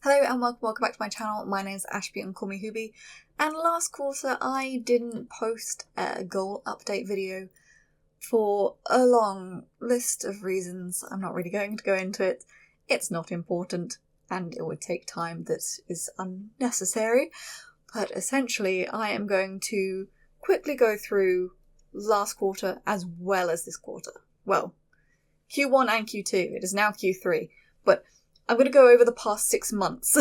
Hello and welcome back to my channel. My name is Ashby and call me Hooby. And last quarter I didn't post a goal update video for a long list of reasons. I'm not really going to go into it. It's not important and it would take time that is unnecessary. But essentially I am going to quickly go through last quarter as well as this quarter. Well, Q1 and Q2. It is now Q3. But I'm going to go over the past 6 months,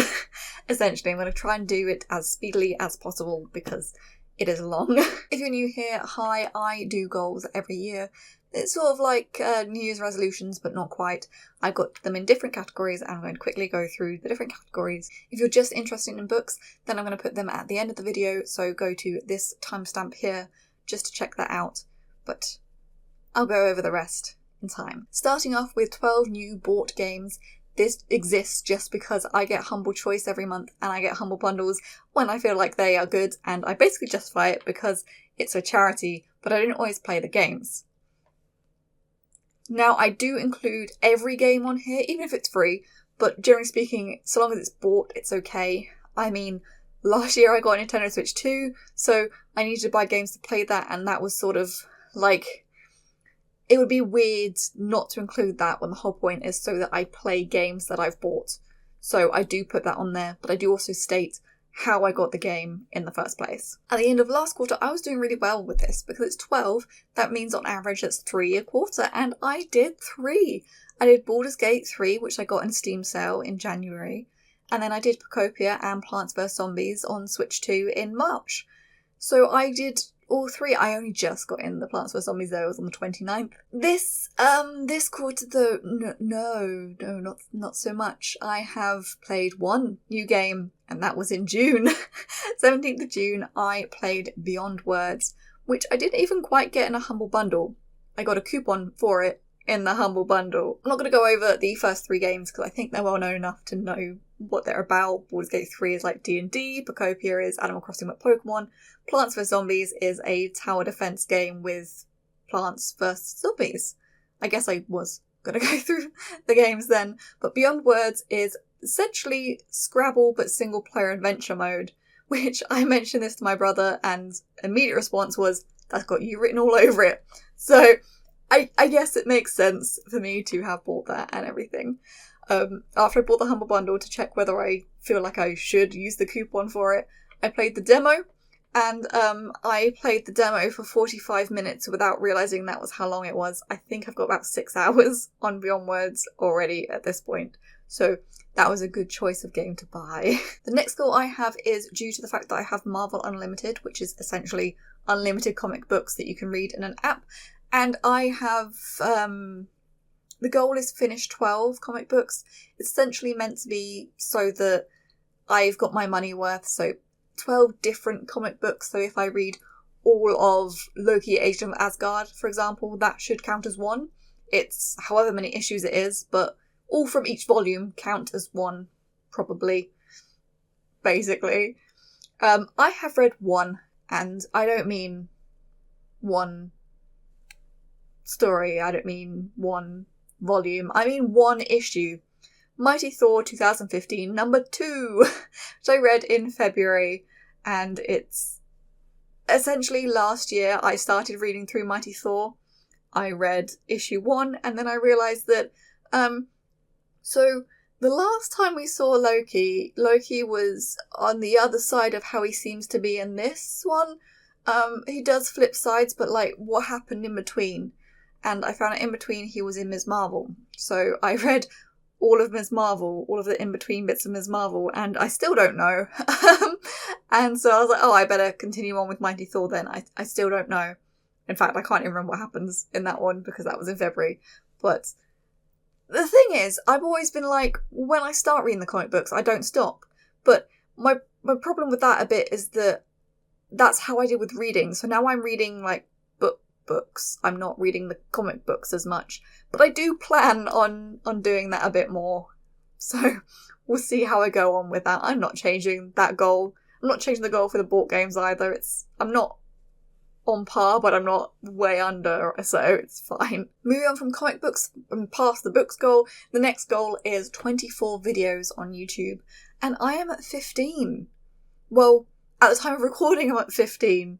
essentially. I'm going to try and do it as speedily as possible because it is long. If you're new here, hi, I do goals every year. It's sort of like New Year's resolutions, but not quite. I've got them in different categories and I'm going to quickly go through the different categories. If you're just interested in books, then I'm going to put them at the end of the video, so go to this timestamp here just to check that out. But I'll go over the rest in time. Starting off with 12 new bought games. This exists just because I get Humble Choice every month and I get Humble Bundles when I feel like they are good, and I basically justify it because it's a charity, but I don't always play the games. Now, I do include every game on here, even if it's free, but generally speaking, so long as it's bought, it's okay. I mean, last year I got a Nintendo Switch 2, so I needed to buy games to play that, and that was sort of like... It would be weird not to include that when the whole point is so that I play games that I've bought. So I do put that on there, but I do also state how I got the game in the first place. At the end of last quarter, I was doing really well with this because it's 12. That means on average that's 3 a quarter, and I did 3. I did Baldur's Gate 3, which I got in Steam sale in January, and then I did Procopia and Plants vs Zombies on Switch 2 in March. So I did all 3. I only just got in the Plants vs Zombies though. It was on the 29th. This quarter though, no, not so much. I have played one new game, and that was in June. 17th of June, I played Beyond Words, which I didn't even quite get in a Humble Bundle. I got a coupon for it in the Humble Bundle. I'm not going to go over the first 3 games because I think they're well known enough to know what they're about. Baldur's Gate 3 is like D&D, Procopia is Animal Crossing with Pokemon, Plants vs Zombies is a tower defense game with Plants vs Zombies. I guess I was going to go through the games then, but Beyond Words is essentially Scrabble but single player adventure mode, which I mentioned this to my brother and immediate response was, that's got you written all over it. So I guess it makes sense for me to have bought that and everything. After I bought the Humble Bundle to check whether I feel like I should use the coupon for it, I played the demo, and I played the demo for 45 minutes without realising that was how long it was. I think I've got about 6 hours on Beyond Words already at this point, so that was a good choice of game to buy. The next goal I have is due to the fact that I have Marvel Unlimited, which is essentially unlimited comic books that you can read in an app, and I have... The goal is finish 12 comic books. It's essentially meant to be so that I've got my money worth, so 12 different comic books. So if I read all of Loki Age of Asgard, for example, that should count as 1. It's however many issues it is, but all from each volume count as 1, probably, basically. I have read 1, and I don't mean 1 story, I don't mean 1 volume, I mean 1 issue. Mighty Thor 2015 number 2, which I read in February, and it's essentially last year I started reading through Mighty Thor. I read issue 1 and then I realised that so the last time we saw Loki was on the other side of how he seems to be in this one. He does flip sides, but like what happened in between? And I found out in between he was in Ms. Marvel. So I read all of Ms. Marvel, all of the in-between bits of Ms. Marvel, and I still don't know. And so I was like, oh, I better continue on with Mighty Thor then. I still don't know. In fact, I can't even remember what happens in that one because that was in February. But the thing is, I've always been like, when I start reading the comic books, I don't stop. But my problem with that a bit is that that's how I did with reading. So now I'm reading like books. I'm not reading the comic books as much, but I do plan on doing that a bit more. So we'll see how I go on with that. I'm not changing that goal. I'm not changing the goal for the bought games either. I'm not on par, but I'm not way under, so it's fine. Moving on from comic books and past the books goal, the next goal is 24 videos on YouTube, and I am at 15. Well, at the time of recording, I'm at 15.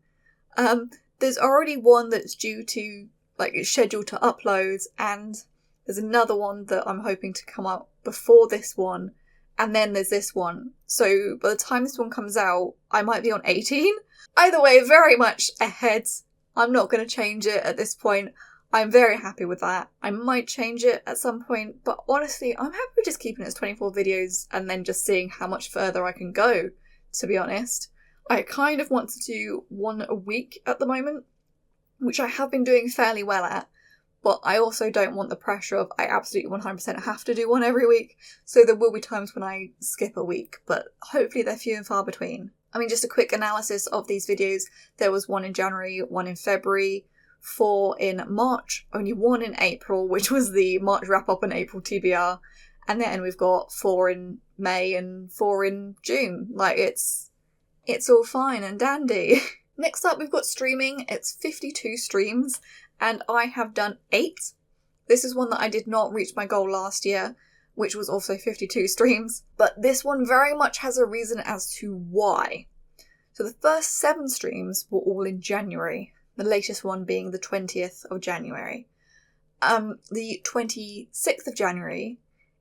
There's already one that's due to, it's scheduled to upload, and there's another one that I'm hoping to come up before this one, and then there's this one. So by the time this one comes out, I might be on 18. Either way, very much ahead. I'm not going to change it at this point. I'm very happy with that. I might change it at some point, but honestly, I'm happy with just keeping it as 24 videos and then just seeing how much further I can go, to be honest. I kind of want to do one a week at the moment, which I have been doing fairly well at, but I also don't want the pressure of I absolutely 100% have to do one every week, so there will be times when I skip a week, but hopefully they're few and far between. I mean, just a quick analysis of these videos. There was one in January, one in February, 4 in March, only 1 in April, which was the March wrap-up and April TBR, and then we've got 4 in May and 4 in June. It's all fine and dandy. Next up, we've got streaming. It's 52 streams, and I have done 8. This is one that I did not reach my goal last year, which was also 52 streams, but this one very much has a reason as to why. So the first 7 streams were all in January, the latest one being the 20th of January. The 26th of January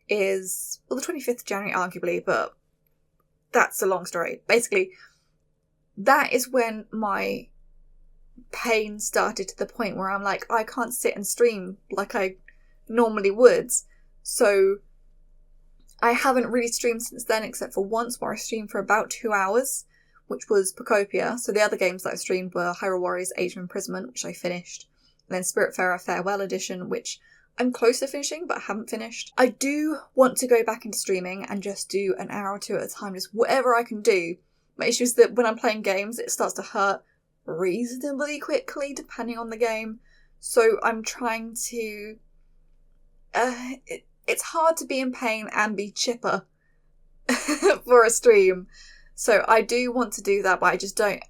is, well, the 25th of January arguably, but that's a long story. Basically, that is when my pain started to the point where I'm like, I can't sit and stream like I normally would. So I haven't really streamed since then, except for once where I streamed for about 2 hours, which was Pocopia. So the other games that I streamed were Hyrule Warriors Age of Imprisonment, which I finished, and then Spiritfarer Farewell Edition, which I'm close to finishing, but I haven't finished. I do want to go back into streaming and just do an hour or 2 at a time, just whatever I can do. My issue is that when I'm playing games, it starts to hurt reasonably quickly, depending on the game. So I'm trying to... It's hard to be in pain and be chipper for a stream. So I do want to do that, but I just don't...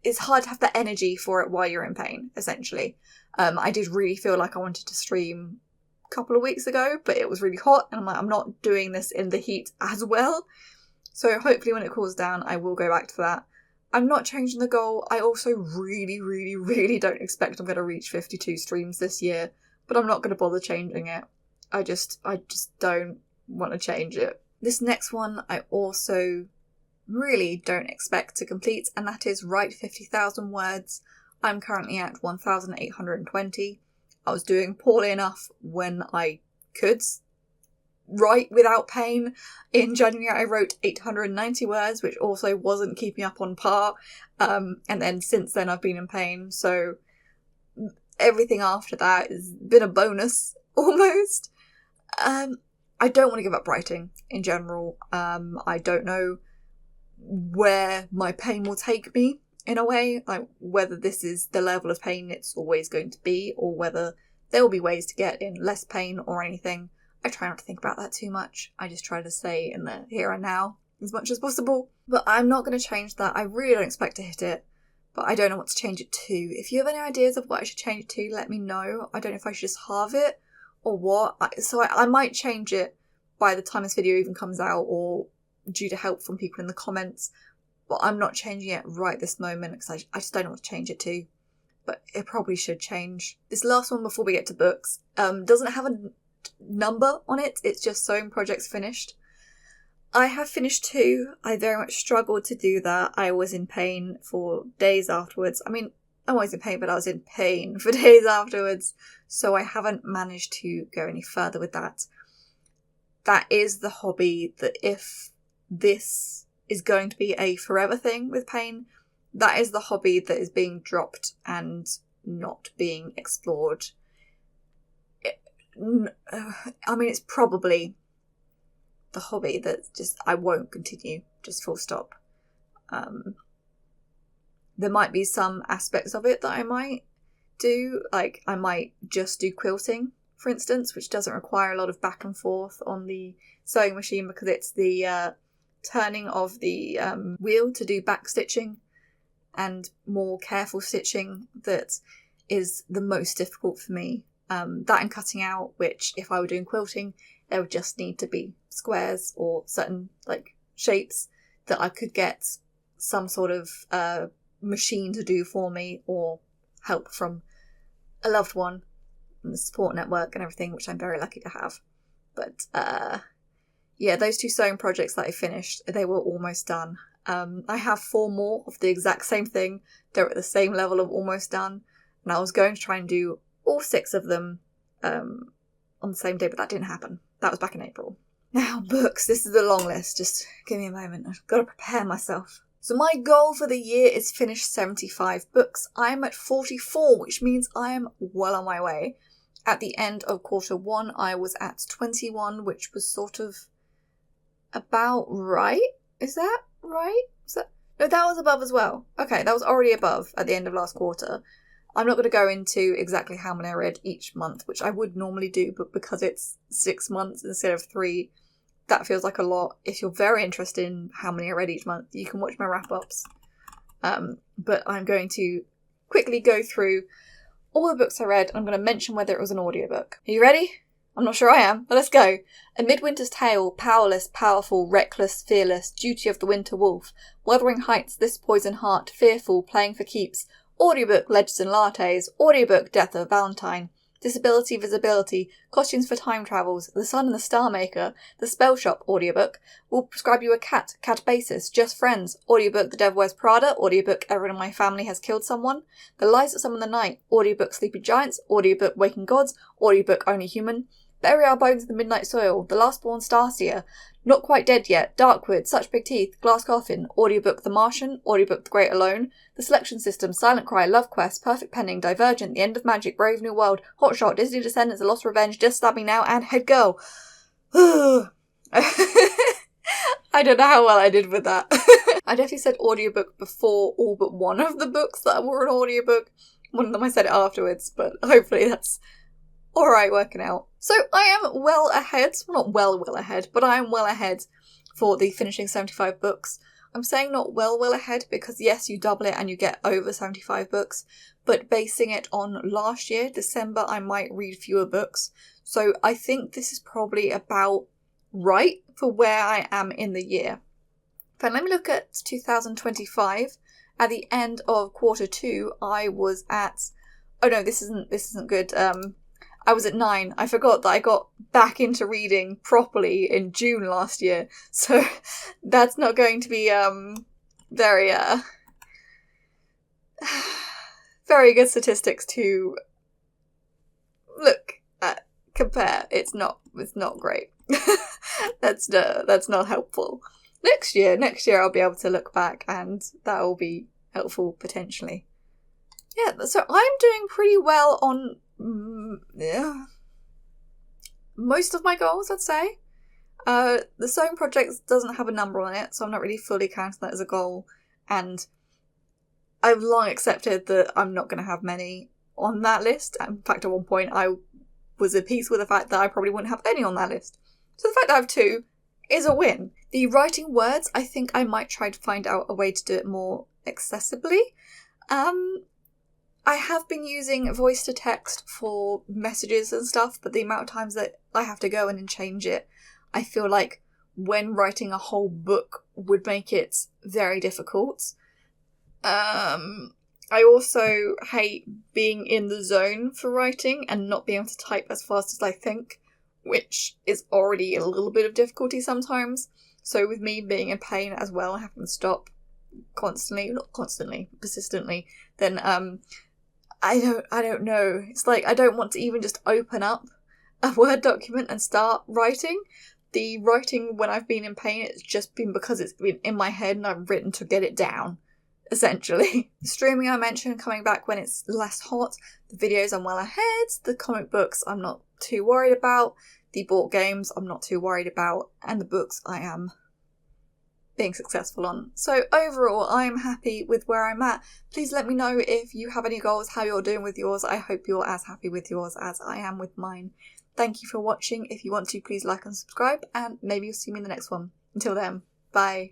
It's hard to have the energy for it while you're in pain, essentially. I did really feel like I wanted to stream a couple of weeks ago, but it was really hot, and I'm like, I'm not doing this in the heat as well. So hopefully when it cools down, I will go back to that. I'm not changing the goal. I also really, really, really don't expect I'm going to reach 52 streams this year, but I'm not going to bother changing it. I just don't want to change it. This next one I also really don't expect to complete, and that is write 50,000 words. I'm currently at 1,820. I was doing poorly enough when I could write without pain. In January I wrote 890 words, which also wasn't keeping up on par, and then since then I've been in pain, so everything after that has been a bonus, almost. I don't want to give up writing in general. I don't know where my pain will take me, in a way, like whether this is the level of pain it's always going to be, or whether there will be ways to get in less pain or anything. I try not to think about that too much. I just try to stay in the here and now as much as possible. But I'm not going to change that. I really don't expect to hit it, but I don't know what to change it to. If you have any ideas of what I should change it to, let me know. I don't know if I should just halve it or what. I might change it by the time this video even comes out, or due to help from people in the comments. But I'm not changing it right this moment because I just don't know what to change it to. But it probably should change. This last one before we get to books doesn't have a number on it. It's just sewing projects finished. I have finished 2. I very much struggled to do that. I was in pain for days afterwards. I mean, I'm always in pain, but I was in pain for days afterwards. So I haven't managed to go any further with that. That is the hobby that, if this is going to be a forever thing with pain, that is the hobby that is being dropped and not being explored. I mean, it's probably the hobby that just I won't continue, just full stop. There might be some aspects of it that I might do, like I might just do quilting, for instance, which doesn't require a lot of back and forth on the sewing machine because it's the turning of the wheel to do back stitching. and more careful stitching that is the most difficult for me. That and cutting out, which if I were doing quilting, there would just need to be squares or certain like shapes that I could get some sort of machine to do for me, or help from a loved one and the support network and everything, which I'm very lucky to have. But yeah, those 2 sewing projects that I finished, they were almost done. I have 4 more of the exact same thing. They're at the same level of almost done, and I was going to try and do all 6 of them on the same day, but that didn't happen. That was back in April. Now, books. This is a long list. Just give me a moment. I've got to prepare myself. So my goal for the year is finish 75 books. I'm at 44, which means I am well on my way. At the end of Q1, I was at 21, which was sort of about right. Is that right? No, that was above as well. Okay, that was already above at the end of last quarter. I'm not going to go into exactly how many I read each month, which I would normally do, but because it's 6 months instead of 3, that feels like a lot. If you're very interested in how many I read each month, you can watch my wrap-ups. But I'm going to quickly go through all the books I read, and I'm going to mention whether it was an audiobook. Are you ready? I'm not sure I am, but let's go. A Midwinter's Tale, powerless, powerful, reckless, fearless, duty of the winter wolf, Wuthering Heights, This Poison Heart, fearful, playing for keeps, audiobook Legends and Lattes, audiobook Death of Valentine, Disability Visibility, Costumes for Time Travels, The Sun and the Star Maker, The Spell Shop audiobook, Will Prescribe You a Cat, Cat Basis, Just Friends, audiobook The Devil Wears Prada, audiobook Everyone in My Family Has Killed Someone, The Lies That Summon the Night, audiobook Sleepy Giants, audiobook Waking Gods, audiobook Only Human, Bury Our Bones in the Midnight Soil, The Lastborn Starseer, Not Quite Dead Yet, Darkwood, Such Big Teeth, Glass Coffin, audiobook The Martian, audiobook The Great Alone, The Selection System, Silent Cry, Love Quest, Perfect Penning, Divergent, The End of Magic, Brave New World, Hotshot, Disney Descendants, The Lost Revenge, Just Stab Me Now, and Head Girl. I don't know how well I did with that. I definitely said audiobook before all but one of the books that were an audiobook. One of them I said it afterwards, but hopefully that's alright working out. So I am well ahead. Well, not well ahead, but I am well ahead for the finishing 75 books. I'm saying not well ahead because yes, you double it and you get over 75 books, but basing it on last year, December, I might read fewer books. So I think this is probably about right for where I am in the year. But let me look at 2025. At the end of Q2, I was at... Oh no, this isn't good. I was at 9. I forgot that I got back into reading properly in June last year. So that's not going to be very very good statistics to look at, compare. It's not great. That's not helpful. Next year I'll be able to look back and that will be helpful potentially. Yeah, so I'm doing pretty well on most of my goals, I'd say. The sewing project doesn't have a number on it, so I'm not really fully counting that as a goal, and I've long accepted that I'm not going to have many on that list. In fact, at one point I was at peace with the fact that I probably wouldn't have any on that list. So the fact that I have 2 is a win. The writing words, I think I might try to find out a way to do it more accessibly. I have been using voice to text for messages and stuff, but the amount of times that I have to go in and change it, I feel like when writing a whole book would make it very difficult. I also hate being in the zone for writing and not being able to type as fast as I think, which is already a little bit of difficulty sometimes. So with me being in pain as well, having to stop persistently, then I don't know. It's like I don't want to even just open up a Word document and start writing. The writing when I've been in pain, it's just been because it's been in my head and I've written to get it down, essentially. The streaming I mentioned coming back when it's less hot. The videos I'm well ahead. The comic books I'm not too worried about. The board games I'm not too worried about. And the books I am being successful on. So overall, I'm happy with where I'm at. Please let me know if you have any goals, how you're doing with yours. I hope you're as happy with yours as I am with mine. Thank you for watching. If you want to, please like and subscribe, and maybe you'll see me in the next one. Until then, bye.